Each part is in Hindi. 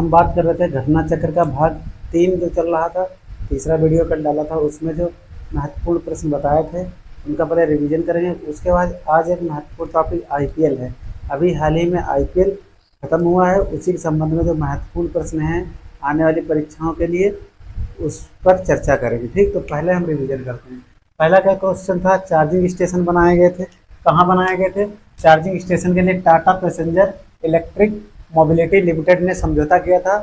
हम बात कर रहे थे घटना चक्र का भाग 3 जो चल रहा था, तीसरा वीडियो कल डाला था, उसमें जो महत्वपूर्ण प्रश्न बताए थे उनका पहले रिवीजन करेंगे। उसके बाद आज एक महत्वपूर्ण टॉपिक आईपीएल है। अभी हाल ही में आईपीएल खत्म हुआ है, उसी के संबंध में जो महत्वपूर्ण प्रश्न हैं आने वाली परीक्षाओं के लिए उस पर चर्चा करेंगे। ठीक, तो पहले हम रिवीजन करते हैं। पहला क्या क्वेश्चन था, चार्जिंग स्टेशन बनाए गए थे। कहाँ बनाए गए थे? चार्जिंग स्टेशन के लिए Tata passenger electric mobility limited ने समझौता किया था।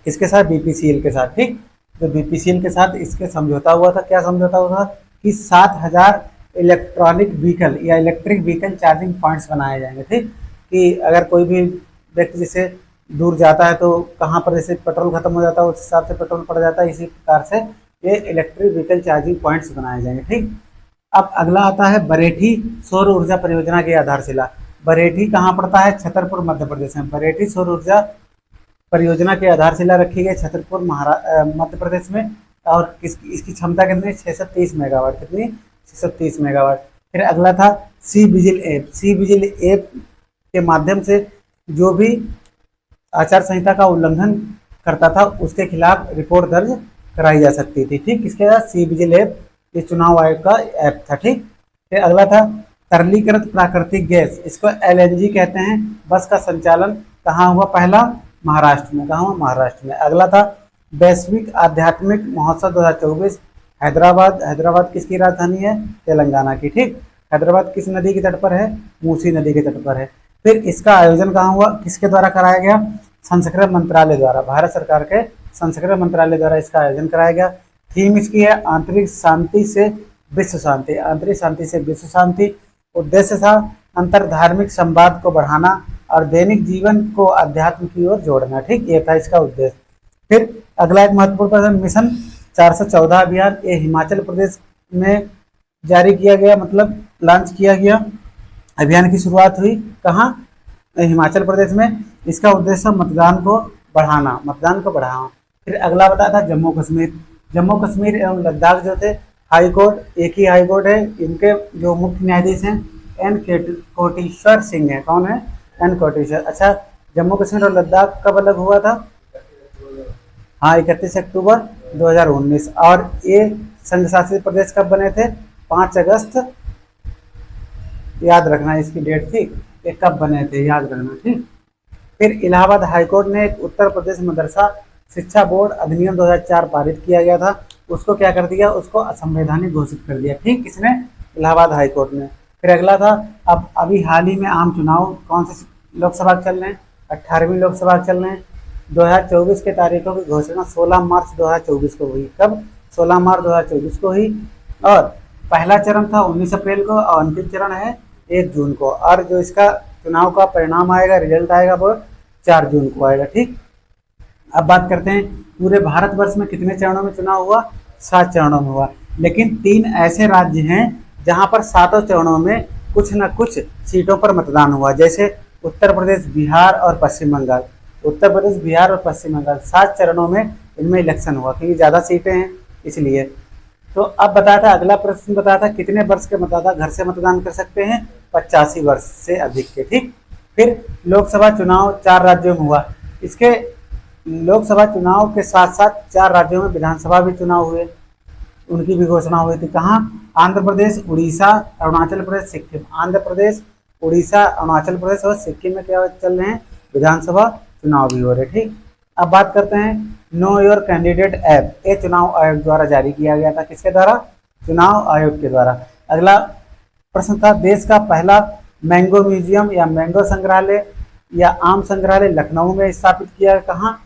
इसके साथ बीपीसीएल के साथ। ठीक, तो बीपीसीएल के साथ इसके समझौता हुआ था। क्या समझौता हुआ था? कि 7000 इलेक्ट्रॉनिक व्हीकल या इलेक्ट्रिक व्हीकल चार्जिंग पॉइंट्स बनाए जाएंगे। ठीक, कि अगर कोई भी व्यक्ति जैसे दूर जाता है तो कहाँ पर जैसे पेट्रोल खत्म हो जाता है उस हिसाब से पेट्रोल पड़ जाता है, इसी प्रकार से ये इलेक्ट्रिक व्हीकल चार्जिंग पॉइंट्स बनाए जाएंगे। ठीक, अब अगला आता है बरेठी सौर ऊर्जा परियोजना की आधारशिला। बरेठी कहाँ पड़ता है? छतरपुर मध्य प्रदेश में। बरेठी सौर ऊर्जा परियोजना की आधारशिला रखी गई छतरपुर मध्य प्रदेश में। और इसकी क्षमता कितनी? 630 मेगावाट। कितनी? 630 मेगावाट। फिर अगला था C vigil app. C vigil app के माध्यम से जो भी आचार संहिता का उल्लंघन करता था उसके खिलाफ रिपोर्ट दर्ज कराई जा सकती थी। ठीक, किसके साथ? सी विजिल ऐप, ये चुनाव आयोग का ऐप था। ठीक, फिर अगला था तरलीकृत प्राकृतिक गैस, इसको एलएनजी कहते हैं। बस का संचालन कहाँ हुआ? पहला महाराष्ट्र में। कहाँ हुआ? महाराष्ट्र में। अगला था वैश्विक आध्यात्मिक महोत्सव 2024 हैदराबाद। हैदराबाद किसकी राजधानी है? तेलंगाना की। ठीक, हैदराबाद किस नदी के तट पर है? मूसी नदी के तट पर है। फिर इसका आयोजन कहाँ हुआ? किसके द्वारा कराया गया? संस्कृति मंत्रालय द्वारा, भारत सरकार के संस्कृति मंत्रालय द्वारा इसका आयोजन कराया गया। थीम इसकी है आंतरिक शांति से विश्व शांति। आंतरिक शांति से विश्व शांति। उद्देश्य था अंतर धार्मिक संवाद को बढ़ाना और दैनिक जीवन को अध्यात्म की ओर जोड़ना। ठीक, ये था इसका उद्देश्य। फिर अगला एक महत्वपूर्ण प्रश्न, मिशन 414 अभियान, ये हिमाचल प्रदेश में जारी किया गया, मतलब लॉन्च किया गया। अभियान की शुरुआत हुई कहाँ? हिमाचल प्रदेश में। इसका उद्देश्य मतदान को बढ़ाना, मतदान को बढ़ाना। फिर अगला बताया था जम्मू कश्मीर। जम्मू कश्मीर एवं लद्दाख जो थे हाई कोर्ट, एक ही हाई कोर्ट है, इनके जो मुख्य न्यायाधीश हैं एन कोटेश्वर सिंह है। कौन है? एन कोटेश्वर। अच्छा, जम्मू कश्मीर और लद्दाख कब अलग हुआ था? हाँ, 31 अक्टूबर 2019। और ये संघ शासित प्रदेश कब बने थे? 5 अगस्त। याद रखना इसकी डेट। ठीक, ये कब बने थे याद रखना। ठीक, फिर इलाहाबाद हाईकोर्ट ने एक उत्तर प्रदेश मदरसा शिक्षा बोर्ड अधिनियम 2004 पारित किया गया था, उसको क्या कर दिया? उसको असंवैधानिक घोषित कर दिया। ठीक, किसने? इलाहाबाद हाईकोर्ट ने। फिर अगला था, अब अभी हाल ही में आम चुनाव कौन से लोकसभा चल रहे हैं? 18वीं लोकसभा चल रहे हैं। 2024 के तारीखों की घोषणा 16 मार्च 2024 को हुई। कब? 16 मार्च 2024 को हुई। और पहला चरण था 19 अप्रैल को और अंतिम चरण है 1 जून को। और जो इसका चुनाव का परिणाम आएगा, रिजल्ट आएगा, वो 4 जून को आएगा। ठीक, अब बात करते हैं पूरे भारतवर्ष में कितने चरणों में चुनाव हुआ? 7 चरणों में हुआ। लेकिन 3 ऐसे राज्य हैं जहां पर 7 चरणों में कुछ न कुछ सीटों पर मतदान हुआ, जैसे उत्तर प्रदेश, बिहार और पश्चिम बंगाल। उत्तर प्रदेश, बिहार और पश्चिम बंगाल 7 चरणों में इनमें इलेक्शन हुआ, क्योंकि ज़्यादा सीटें हैं इसलिए। तो अब बताया था, अगला प्रश्न बताया था कितने वर्ष के मतदाता घर से मतदान कर सकते हैं? 85 वर्ष से अधिक के। ठीक, फिर लोकसभा चुनाव 4 राज्यों में हुआ। इसके लोकसभा चुनाव के साथ साथ 4 राज्यों में विधानसभा भी चुनाव हुए, उनकी भी घोषणा हुई थी। कहाँ? आंध्र प्रदेश, उड़ीसा, अरुणाचल प्रदेश, सिक्किम। आंध्र प्रदेश, उड़ीसा, अरुणाचल प्रदेश और सिक्किम में क्या चल रहे हैं? विधानसभा चुनाव भी हो रहे। ठीक, अब बात करते हैं नो योर कैंडिडेट ऐप। ये चुनाव आयोग द्वारा जारी किया गया था। किसके द्वारा? चुनाव आयोग के द्वारा। अगला प्रश्न था, देश का पहला मैंगो म्यूजियम या मैंगो संग्रहालय या आम संग्रहालय लखनऊ में स्थापित किया। कहाँ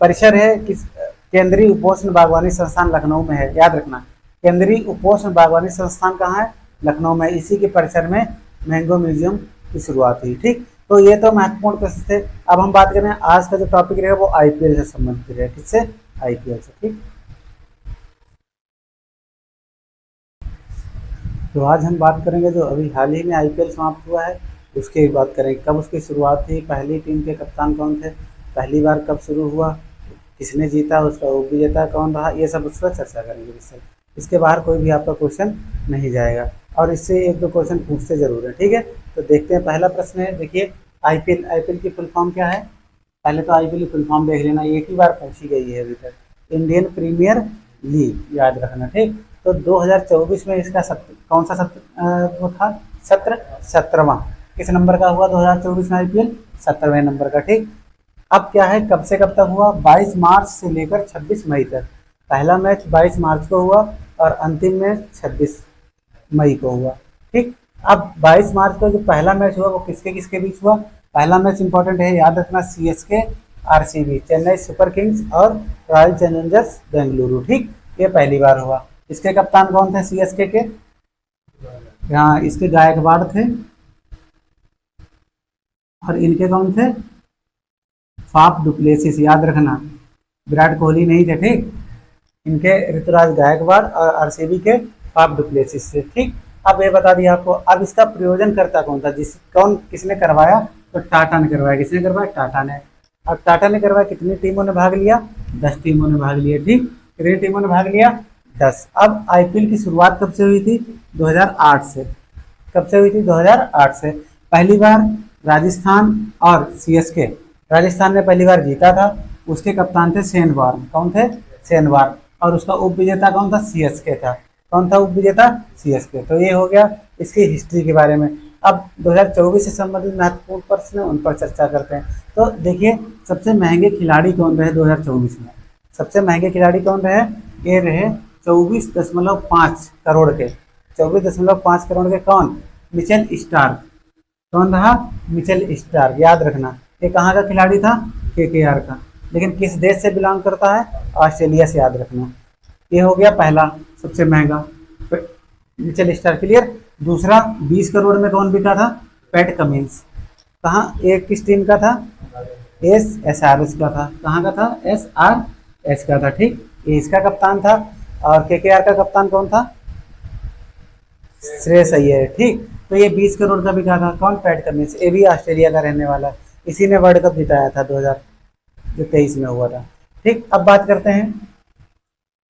परिसर है? किस? केंद्रीय उपोष्ण बागवानी संस्थान लखनऊ में है। याद रखना, केंद्रीय उपोष्ण बागवानी संस्थान कहाँ है? लखनऊ में। इसी के परिसर में मैंगो म्यूजियम की शुरुआत हुई। ठीक, तो ये तो महत्वपूर्ण प्रश्न थे। अब हम बात करें आज का जो टॉपिक रहेगा वो आईपीएल से संबंधित रहेगा। किससे? आईपीएल से। ठीक, तो आज हम बात करेंगे जो अभी हाल ही में आईपीएल समाप्त हुआ है उसकी बात करेंगे। कब उसकी शुरुआत थी, पहली टीम के कप्तान कौन थे, पहली बार कब शुरू हुआ, किसने जीता, उसका उप विजेता कौन रहा, ये सब उस पर चर्चा करेंगे विषय। इसके बाहर कोई भी आपका क्वेश्चन नहीं जाएगा और इससे 1-2 क्वेश्चन पूछते जरूर है। ठीक है, तो देखते हैं। पहला प्रश्न है, देखिए आईपीएल की फुल फॉर्म क्या है? पहले तो आईपीएल फुल फॉर्म देख लेना, एक ही बार पूछी गई है अभी तक। इंडियन प्रीमियर लीग याद रखना, ठीक। तो 2024 में इसका कौन सा वो था सत्र, 17वां। किस नंबर का हुआ 2024 में आईपीएल? 17वें नंबर का, ठीक। अब क्या है, कब से कब तक हुआ? 22 मार्च से लेकर 26 मई तक। पहला मैच 22 मार्च को हुआ और अंतिम मैच 26 मई को हुआ, ठीक। अब 22 मार्च को जो पहला मैच हुआ वो किसके किसके बीच हुआ? पहला मैच इंपॉर्टेंट है, याद रखना, CSK RCB, Chennai super Kings और रॉयल चैलेंजर्स बेंगलुरु, ठीक। ये पहली बार हुआ। इसके कप्तान कौन थे सीएसके के? यहाँ इसके गायकवाड़ थे और इनके कौन थे? फाफ डुप्लेसिस, याद रखना, विराट कोहली नहीं थे, ठीक। इनके ऋतुराज गायकवाड़ और आरसीबी के फाफ डुप्लेसिस से, ठीक। अब ये बता दिया आपको। अब इसका प्रयोजन करता कौन था? किसने करवाया? तो टाटा ने करवाया। किसने करवाया? टाटा ने। अब टाटा ने करवाया, कितनी टीमों ने भाग लिया? 10 टीमों ने भाग लिया, ठीक। कितनी टीमों ने भाग लिया? 10। अब आईपीएल की शुरुआत कब से हुई थी? 2008 से। कब से हुई थी? 2008 से। पहली बार राजस्थान और सीएसके, राजस्थान ने पहली बार जीता था, उसके कप्तान थे शेन वॉर्न। कौन थे? Shane Warne. और उसका उप विजेता कौन था? सीएसके था। कौन था उप विजेता? सीएसके। तो ये हो गया इसकी हिस्ट्री के बारे में। अब 2024 से संबंधित महत्वपूर्ण प्रश्न उन पर चर्चा करते हैं। तो देखिए, सबसे महंगे खिलाड़ी कौन रहे 2024 में? सबसे महंगे खिलाड़ी कौन रहे? ये रहे 24.5 करोड़ के। 24.5 करोड़ के कौन? Mitchell Starc. कौन रहा? मिचेल स्टार्क, याद रखना। ये कहाँ का खिलाड़ी था? केकेआर का। लेकिन किस देश से बिलोंग करता है? ऑस्ट्रेलिया से, याद रखना। ये हो गया पहला सबसे महंगा मिचेल स्टार्क, क्लियर। दूसरा 20 करोड़ में कौन बिका था? PAT Cummins. कहाँ? एक किस टीम का था? एसआरएच का था। कहाँ का था? एसआरएच का था, ठीक। ये इसका कप्तान था। और केकेआर का कप्तान कौन था? श्रेयस अय्यर, ठीक। तो ये 20 करोड़ का बिका था। कौन? PAT Cummins. ये भी ऑस्ट्रेलिया का रहने वाला है। इसी ने वर्ल्ड कप जिताया था 2023 में हुआ था, ठीक। अब बात करते हैं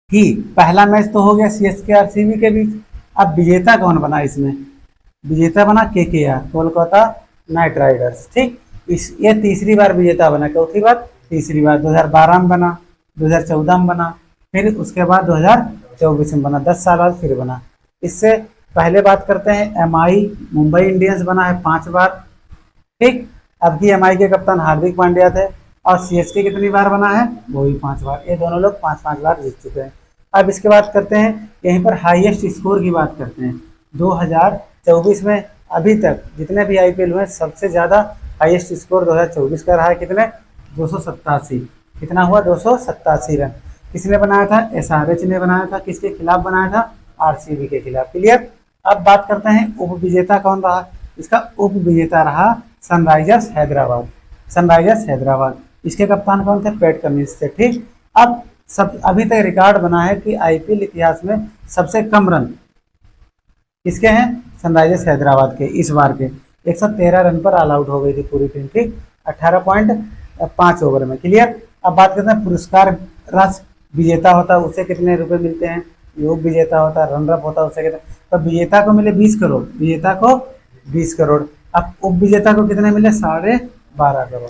कि पहला मैच तो हो गया सीएसके आरसीबी के बीच। अब विजेता कौन बना इसमें? विजेता बना केकेआर, कोलकाता नाइट राइडर्स, ठीक। ये तीसरी बार विजेता बना। चौथी बार? तीसरी बार। 2012 में बना, 2014 में बना, फिर उसके बाद 2024 में बना। 10 साल बाद फिर बना। इससे पहले बात करते हैं एमआई, मुंबई इंडियंस बना है 5 बार, ठीक। अब की एमआई के कप्तान हार्दिक पांड्या थे। और सीएसके कितनी बार बना है? वो भी 5 बार। ये दोनों लोग 5-5 बार जीत चुके हैं। अब इसके बाद करते हैं यहीं पर हाईएस्ट स्कोर की बात करते हैं। 2024 में अभी तक जितने भी आईपीएल हुए सबसे ज़्यादा हाईएस्ट स्कोर 2024 का रहा है। कितने? 287। कितना हुआ? 287 रन। किसने बनाया था? एसआरएच ने बनाया था। किसके खिलाफ बनाया था? आरसीबी के खिलाफ, क्लियर। अब बात करते हैं उप विजेता कौन रहा। इसका उप विजेता रहा सनराइजर्स हैदराबाद। सनराइजर्स हैदराबाद। इसके कप्तान कौन थे? पैट कमिंस थे, ठीक। अब अभी तक रिकॉर्ड बना है कि आईपीएल इतिहास में सबसे कम रन किसके हैं? सनराइजर्स हैदराबाद के। इस बार के 113 रन पर ऑल आउट हो गई थी पूरी टीम, ठीक। 18.5 ओवर में, क्लियर। अब बात करते हैं पुरस्कार राशि। विजेता होता है उसे कितने रुपए मिलते हैं? योग विजेता होता है, रनर अप होता है, उसे कितने? तो विजेता को मिले 20 करोड़। विजेता को 20 करोड़। अब उप विजेता को कितने मिले? 12.5 करोड़।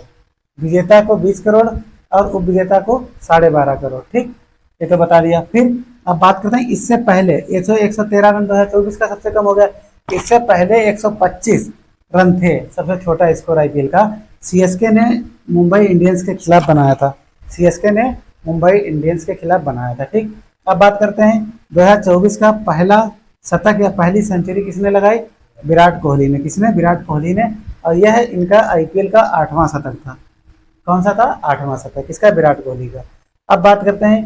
विजेता को 20 करोड़ और उप विजेता को 12.5 करोड़, ठीक। ये तो बता दिया। फिर अब बात करते हैं इससे पहले 113 रन 2024 का सबसे कम हो गया। इससे पहले 125 रन थे सबसे छोटा स्कोर आईपीएल का। सीएसके ने मुंबई इंडियंस के खिलाफ बनाया था। सीएसके ने मुंबई इंडियंस के खिलाफ बनाया था, ठीक। अब बात करते हैं 2024 का पहला शतक या पहली सेंचुरी किसने लगाई? विराट कोहली ने। किसने? विराट कोहली ने। और यह इनका आईपीएल का 8वां शतक था। कौन सा था? 8वां शतक किसका? विराट कोहली का। अब बात करते हैं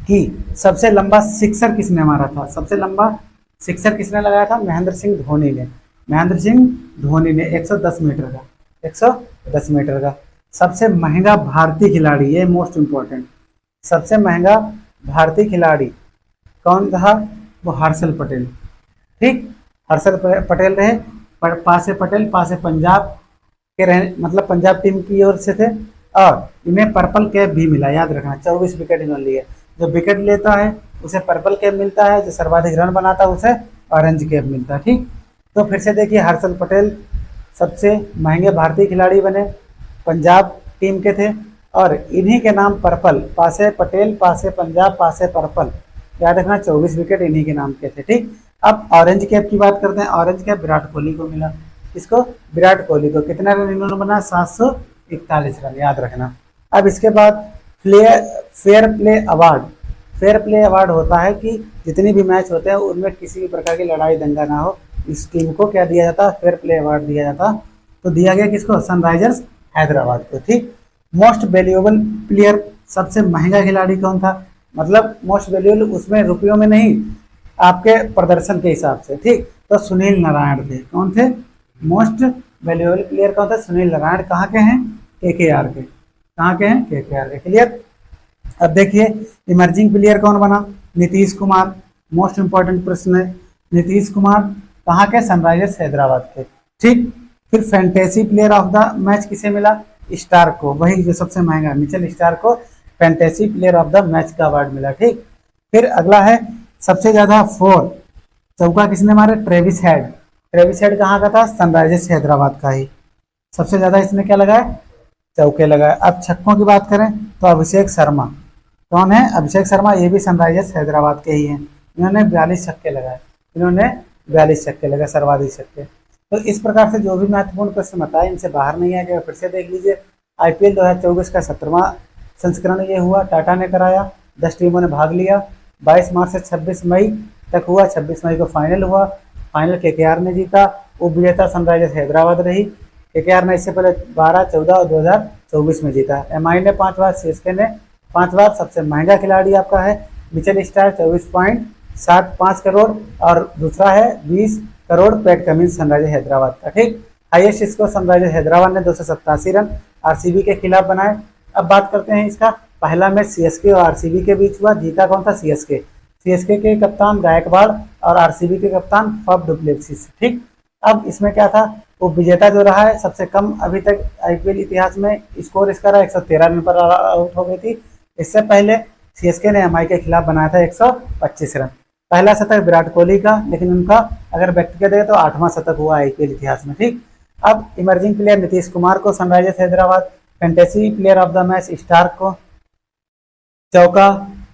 कि सबसे लंबा सिक्सर किसने मारा था? सबसे लंबा सिक्सर किसने लगाया था? महेंद्र सिंह धोनी ने। महेंद्र सिंह धोनी ने 110 मीटर का। 110 मीटर का। सबसे महंगा भारतीय खिलाड़ी, ये मोस्ट इंपॉर्टेंट, सबसे महंगा भारतीय खिलाड़ी कौन था? वो हर्षल पटेल, ठीक। हर्षल पटेल रहे। पासे पटेल पासे पंजाब के रहे, मतलब पंजाब टीम की ओर से थे। और इन्हें पर्पल कैप भी मिला, याद रखना। 24 विकेट इन्होंने लिए। जो विकेट लेता है उसे पर्पल कैप मिलता है, जो सर्वाधिक रन बनाता है उसे ऑरेंज कैप मिलता है, ठीक। तो फिर से देखिए, हर्षल पटेल सबसे महंगे भारतीय खिलाड़ी बने, पंजाब टीम के थे, और इन्हीं के नाम पर्पल, पासे पटेल, पासे पंजाब, पासे पर्पल, याद रखना 24 विकेट इन्हीं के नाम के थे। ठीक, अब ऑरेंज कैप की बात करते हैं। ऑरेंज कैप विराट कोहली को मिला। इसको विराट कोहली को कितना रन इन्होंने बनाया? 741 रन, याद रखना। अब इसके बाद fair play award. Fair play award होता है कि जितनी भी मैच होते हैं उनमें किसी भी प्रकार की लड़ाई दंगा ना हो, इस टीम को क्या दिया जाता? फेयर प्ले अवार्ड दिया जाता। तो दिया गया किसको? सनराइजर्स हैदराबाद को। ठीक, मोस्ट वैल्यूएबल प्लेयर, सबसे महंगा खिलाड़ी कौन था? मतलब मोस्ट वैल्यूएबल उसमें रुपयों में नहीं, आपके प्रदर्शन के हिसाब से। ठीक, तो सुनील नारायण थे। कौन थे? मोस्ट वैल्यूएबल प्लेयर कौन था? सुनील नारायण। कहाँ के हैं? केकेआर के। कहाँ के हैं? केकेआर के। क्लियर। अब देखिए इमर्जिंग प्लेयर कौन बना? नीतीश कुमार। मोस्ट इंपॉर्टेंट प्रश्न है, नीतीश कुमार कहाँ के? सनराइजर्स हैदराबाद के। ठीक, फिर fantasy player of the match किसे मिला? स्टार को, वही जो सबसे महंगा मिचेल स्टार को fantasy player of the match का अवार्ड मिला। ठीक, फिर अगला है सबसे ज्यादा 4 चौका किसने मारे? Travis head. ट्रेविस हेड कहाँ का था? सनराइजर्स हैदराबाद का ही। सबसे ज्यादा इसने क्या लगाया? चौके लगाए। अब छक्कों की बात करें तो अभिषेक शर्मा। कौन है? अभिषेक शर्मा, ये भी सनराइजर्स हैदराबाद के ही हैं। इन्होंने 42 छक्के लगाए। इन्होंने 42 छक्के लगाए, सर्वाधिक छक्के। तो इस प्रकार से जो भी महत्वपूर्ण प्रश्न बताए इनसे बाहर नहीं आएगा। फिर से देख लीजिए, आईपीएल 2024 का 17वां संस्करण ये हुआ, टाटा ने कराया, 10 टीमों ने भाग लिया। 22 मार्च से 26 मई तक हुआ। 26 मई को फाइनल हुआ। फाइनल केकेआर ने जीता, उपविजेता सनराइजर्स हैदराबाद रही। केकेआर ने इससे पहले 12, 14 और 2024 में जीता। एमआई ने 5 बार, सीएसके ने 5 बार। सबसे महंगा खिलाड़ी आपका है मिचेल स्टार, 24.75 करोड़, और दूसरा है 20 crore PAT Cummins Sunrisers Hyderabad का। ठीक, हाईएस्ट स्कोर सनराइजर्स हैदराबाद ने 287 रन आरसीबी के खिलाफ बनाए। अब बात करते हैं इसका पहला मैच सीएसके और आरसीबी के बीच हुआ। जीता कौन था? सीएसके। सीएसके के कप्तान गायकवाड़ और आरसीबी के कप्तान फफ डु प्लेसिस। ठीक, अब इसमें क्या था? वो विजेता जो रहा है, सबसे कम अभी तक आईपीएल इतिहास में स्कोर इसका रहा, 113 रन पर आउट हो गई थी। इससे पहले सीएसके ने एमआई के खिलाफ बनाया था 125 रन। पहला शतक विराट कोहली का, लेकिन उनका अगर व्यक्तिगत है तो 8वां शतक हुआ आईपीएल इतिहास में। ठीक, अब इमर्जिंग प्लेयर नीतीश कुमार को Sunrisers Hyderabad, fantasy player of the match star को, चौका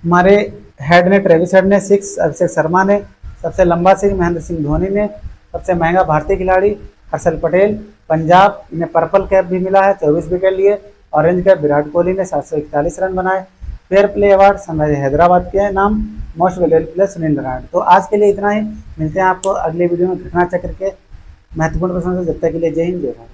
हमारे हेड ने ट्रेविस हेड ने, 6 अभिषेक शर्मा ने, सबसे लंबा सिंह महेंद्र सिंह धोनी ने, सबसे महंगा भारतीय खिलाड़ी हर्षल पटेल पंजाब, इन्हें पर्पल कैप भी मिला है, 24 विकेट लिए। ऑरेंज कैप विराट कोहली ने 741 रन बनाए। Fair play award Sunrisers Hyderabad के नाम, most valuable player Sunil Narayan. तो आज के लिए इतना ही, मिलते हैं आपको अगले वीडियो में घटना चक्र के महत्वपूर्ण प्रश्नों से। जब तक के लिए जय हिंद, जय भारत।